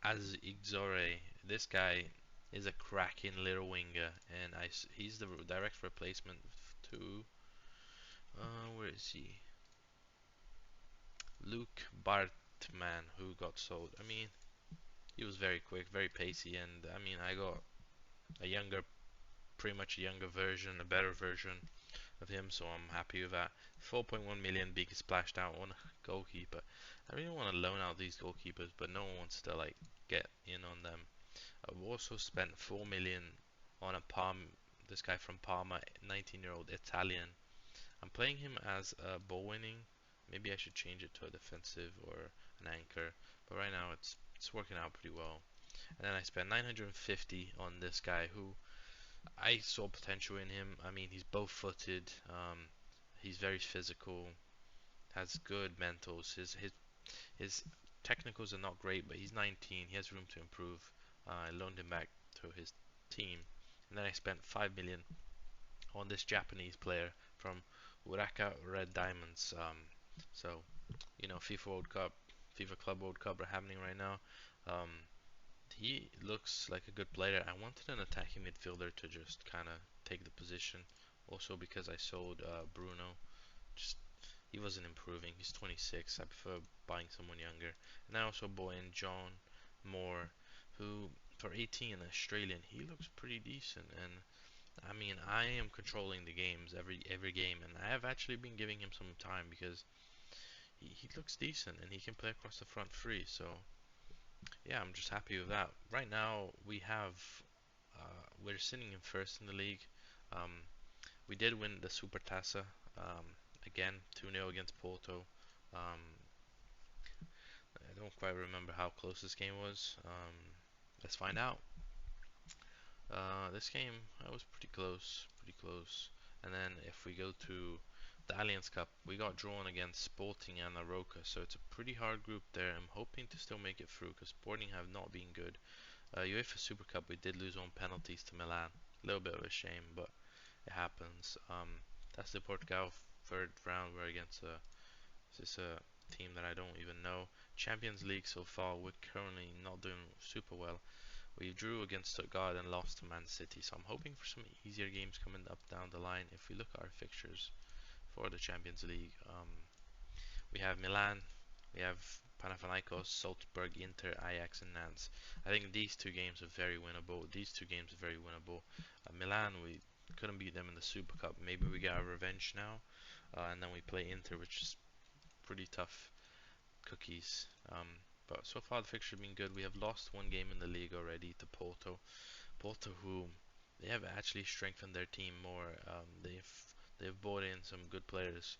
Azigzore. This guy is a cracking little winger, and he's the direct replacement to where is he? Luke Bartman, who got sold. I mean, he was very quick, very pacey, and I mean, I got a younger, pretty much a younger version, a better version of him, so I'm happy with that. 4.1 million big splashed out on a goalkeeper. I really want to loan out these goalkeepers, but no one wants to like get in on them. I've also spent 4 million on a this guy from Parma, 19-year-old Italian. I'm playing him as a ball winning. Maybe I should change it to a defensive or an anchor, but right now it's working out pretty well. And then I spent 950 on this guy who I saw potential in him. I mean, he's both-footed. He's very physical. Has good mentals. His technicals are not great, but he's 19. He has room to improve. I loaned him back to his team, and then I spent 5 million on this Japanese player from Uraka Red Diamonds. So FIFA World Cup, FIFA Club World Cup are happening right now. Um, he looks like a good player. I wanted an attacking midfielder to just kind of take the position. Also because I sold Bruno, just he wasn't improving. He's 26. I prefer buying someone younger. And I also bought in John Moore, who for 18 Australian, he looks pretty decent. And I mean, I am controlling the games every game, and I have actually been giving him some time because he looks decent and he can play across the front free. So yeah, I'm just happy with that. Right now we're sitting in first in the league. Um, we did win the Super Tassa again 2-0 against Porto. Um, I don't quite remember how close this game was. Let's find out. This game I was pretty close, pretty close. And then if we go to the Alliance Cup, we got drawn against Sporting and Aroca, so it's a pretty hard group there. I'm hoping to still make it through because Sporting have not been good. UEFA Super Cup, we did lose on penalties to Milan. A little bit of a shame, but it happens. That's the Portugal third round. We're against a team that I don't even know. Champions League so far, we're currently not doing super well. We drew against Stuttgart and lost to Man City, so I'm hoping for some easier games coming up down the line. If we look at our fixtures for the Champions League, we have Milan, we have Panathinaikos, Salzburg, Inter, Ajax, and Nantes. I think these two games are very winnable. These two games are very winnable. Milan, we couldn't beat them in the Super Cup. Maybe we get our revenge now, and then we play Inter, which is pretty tough cookies. But so far the fixture has been good. We have lost one game in the league already to Porto. Porto, who they have actually strengthened their team more. They've brought in some good players.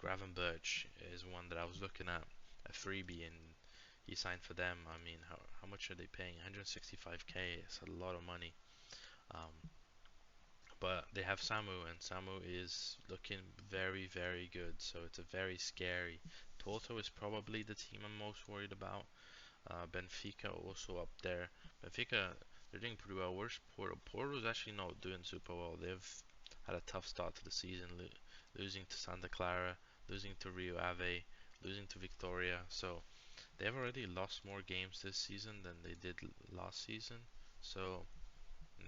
Gravenberch is one that I was looking at a freebie, and he signed for them. I mean, how much are they paying? 165k. It's a lot of money. Um, but they have Samu, and Samu is looking very, very good. So it's a very scary. Porto is probably the team I'm most worried about. Benfica also up there. Benfica, they're doing pretty well. Where's Porto? Porto's actually not doing super well. They've had a tough start to the season, losing to Santa Clara, losing to Rio Ave, losing to Victoria. So they've already lost more games this season than they did last season. So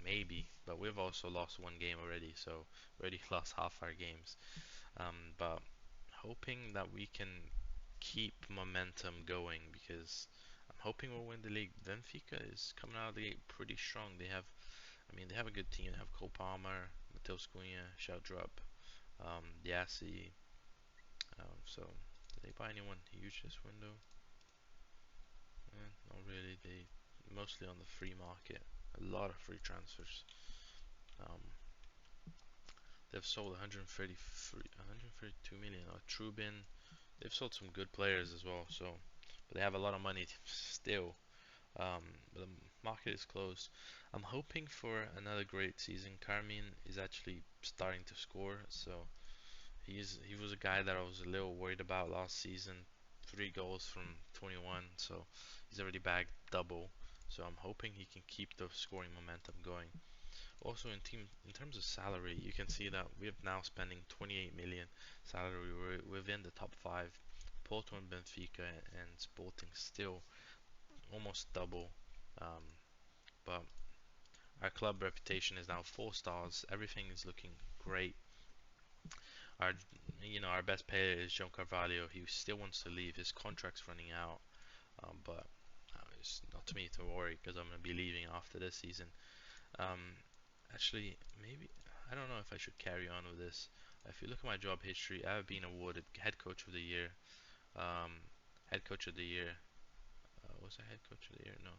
maybe, but we've also lost one game already, so we already lost half our games. But hoping that we can keep momentum going because I'm hoping we'll win the league. Benfica is coming out of the gate pretty strong. They have a good team. They have Cole Palmer, Mateus Cunha, Sheldrup, Yassi. So, did they buy anyone huge this window? Not really. They mostly on the free market. A lot of free transfers. Um, they've sold 132 million. Trubin. They've sold some good players as well. So, but they have a lot of money still. But the market is closed. I'm hoping for another great season. Carmine is actually starting to score, so he was a guy that I was a little worried about last season. 3 goals from 21, so he's already bagged double. So I'm hoping he can keep the scoring momentum going. Also in terms of salary, you can see that we're now spending 28 million salary. We're within the top five. Porto and Benfica and Sporting still almost double. Um, but our club reputation is now 4 stars. Everything is looking great. Our our best player is João Carvalho. He still wants to leave. His contract's running out. But it's not to me to worry because I'm gonna be leaving after this season. Um, Actually, maybe I don't know if I should carry on with this. If you look at my job history, I have been awarded head coach of the year. Um, Head coach of the year. Was I head coach of the year? No.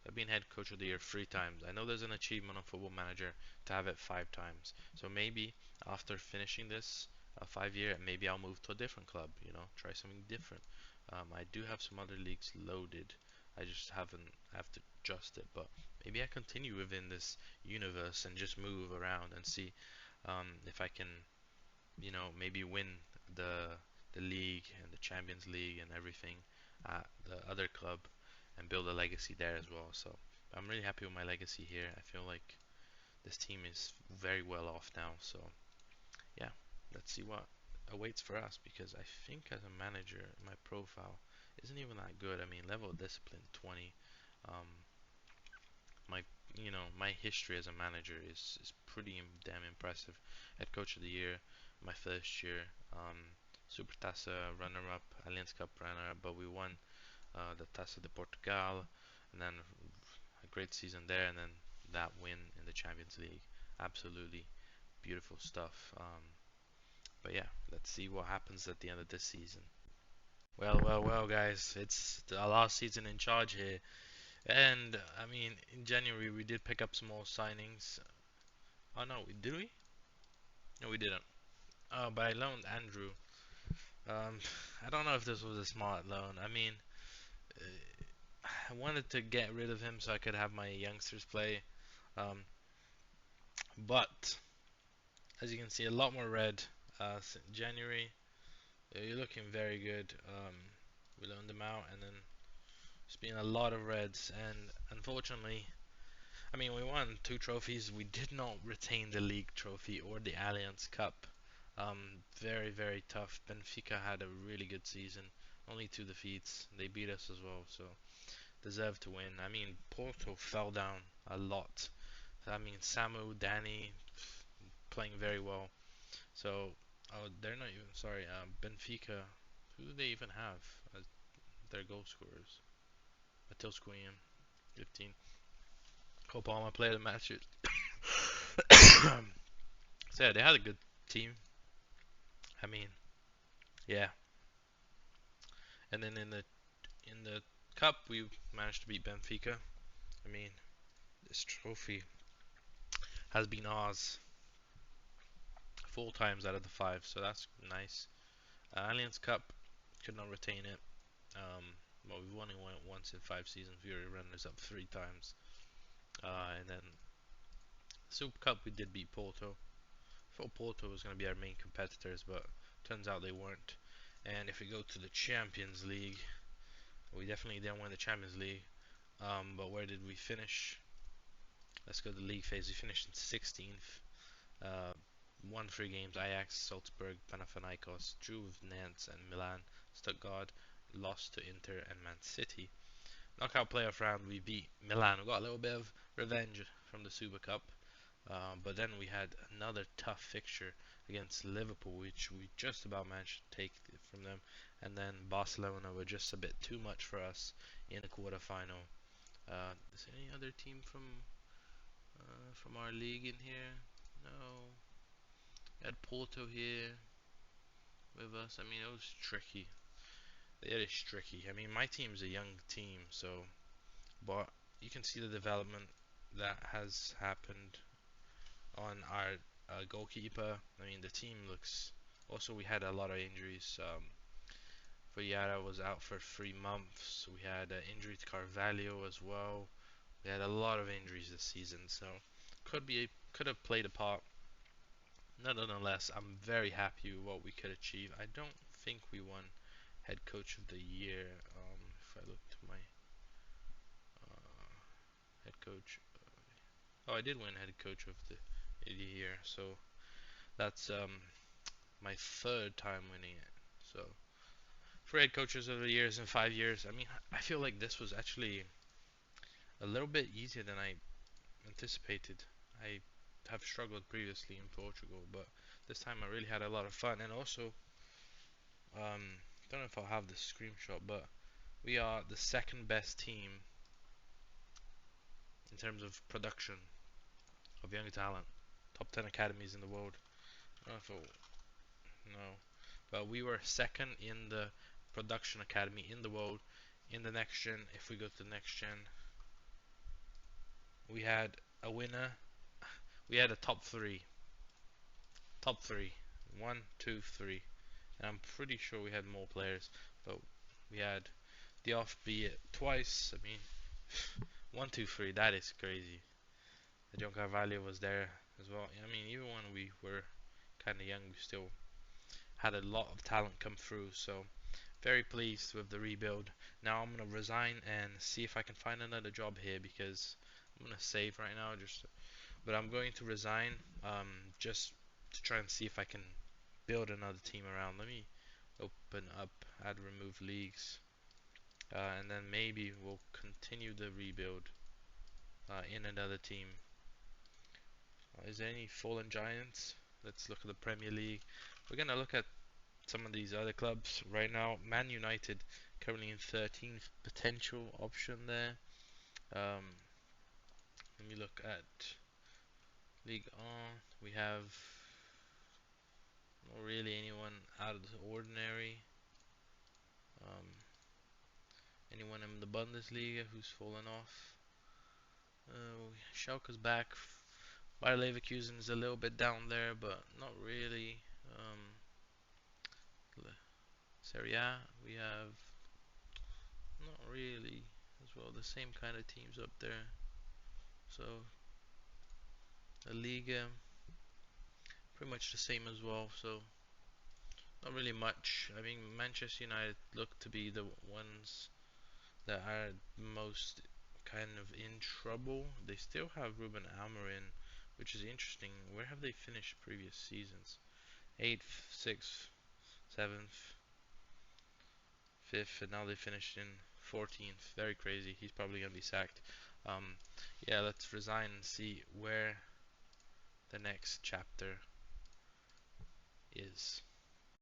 I've been head coach of the year 3 times. I know there's an achievement on Football Manager to have it 5 times. So maybe after finishing this 5 year, maybe I'll move to a different club. Try something different. I do have some other leagues loaded. I just haven't have to adjust it. But maybe I continue within this universe and just move around and see if I can, maybe win the the league and the Champions League and everything at the other club and build a legacy there as well. So I'm really happy with my legacy here. I feel like this team is very well off now. So yeah, let's see what awaits for us because I think as a manager, my profile isn't even that good. I mean, level of discipline 20. Um, my my history as a manager is pretty damn impressive. Head coach of the year, my first year. Supertaça runner-up, Allianz Cup runner-up, but we won the Taça de Portugal, and then a great season there, and then that win in the Champions League. Absolutely beautiful stuff. But yeah, let's see what happens at the end of this season. Well, guys, it's the last season in charge here, and I mean, in January we did pick up some more signings. Oh no, did we? No, we didn't. Oh, but I loaned Andrew. Um, I don't know if this was a smart loan. I mean, I wanted to get rid of him so I could have my youngsters play. Um, but as you can see, a lot more red. January, you're looking very good. We loaned them out, and then there's been a lot of reds. And unfortunately, I mean, we won 2 trophies. We did not retain the league trophy or the Allianz Cup. Very, very tough. Benfica had a really good season. Only 2 defeats. They beat us as well, so deserved to win. I mean, Porto fell down a lot. I mean, Samu, Danny playing very well. So, oh, they're not even sorry. Benfica, who do they even have as their goal scorers? Mateus Cunha, 15. Obama played a match. So yeah, they had a good team. I mean, yeah. And then in the cup, we managed to beat Benfica. I mean, this trophy has been ours 4 times out of the 5, so that's nice. Allianz Cup could not retain it. Um, well, we've won it once in 5 seasons. We were runners up 3 times. And then Super Cup, we did beat Porto. Thought Porto was going to be our main competitors, but turns out they weren't. And if we go to the Champions League, we definitely didn't win the Champions League. But where did we finish? Let's go to the league phase. We finished in 16th. Uh, won 3 games: Ajax, Salzburg, Panathinaikos, drew with Nantes and Milan, Stuttgart, lost to Inter and Man City. Knockout playoff round, we beat Milan. We got a little bit of revenge from the Super Cup. But then we had another tough fixture against Liverpool, which we just about managed to take from them. And then Barcelona were just a bit too much for us in the quarterfinal. Is there any other team from our league in here? No. We had Porto here with us. I mean, it was tricky. It is tricky. I mean, my team's a young team, so but you can see the development that has happened on our goalkeeper. I mean, the team looks. Also, we had a lot of injuries. Yara was out for 3 months. We had an injury to Carvalho as well. We had a lot of injuries this season, so could have played a part. Nonetheless, I'm very happy with what we could achieve. I don't think we won head coach of the year. If I look to my head coach, oh, I did win head coach of the year. So that's my third time winning it. So for head coaches of the years in 5 years, I mean, I feel like this was actually a little bit easier than I anticipated. I have struggled previously in Portugal, but this time I really had a lot of fun. And also, don't know if I'll have the screenshot, but we are the second best team in terms of production of young talent. Top 10 academies in the world. I don't know if no, but we were second in the production academy in the world. In the next gen, if we go to the next gen, we had a winner. We had a top three. Top three. One, two, three. And I'm pretty sure we had more players, but we had the offbeat twice. I mean, one, two, three. That is crazy. The John Carvalho was there as well. I mean, even when we were kind of young, we still had a lot of talent come through. So very pleased with the rebuild. Now I'm gonna resign and see if I can find another job here because I'm gonna save right now. But I'm going to resign just to try and see if I can build another team around. Let me open up, add remove leagues, and then maybe we'll continue the rebuild in another team. Is there any fallen giants? Let's look at the Premier League. We're gonna look at some of these other clubs right now. Man United currently in 13th, potential option there. Let me look at League On. We have not really anyone out of the ordinary. Um, Anyone in the Bundesliga who's fallen off? Schalke's back. Bayer Leverkusen is a little bit down there, but not really. Serie A, we have not really as well the same kind of teams up there. So the Liga, pretty much the same as well. So not really much. I mean, Manchester United look to be the ones that are most kind of in trouble. They still have Ruben Amorim, which is interesting. Where have they finished previous seasons? 8th, 6th, 7th, 5th, and now they finished in 14th. Very crazy. He's probably gonna be sacked. Um, yeah, let's resign and see where the next chapter is.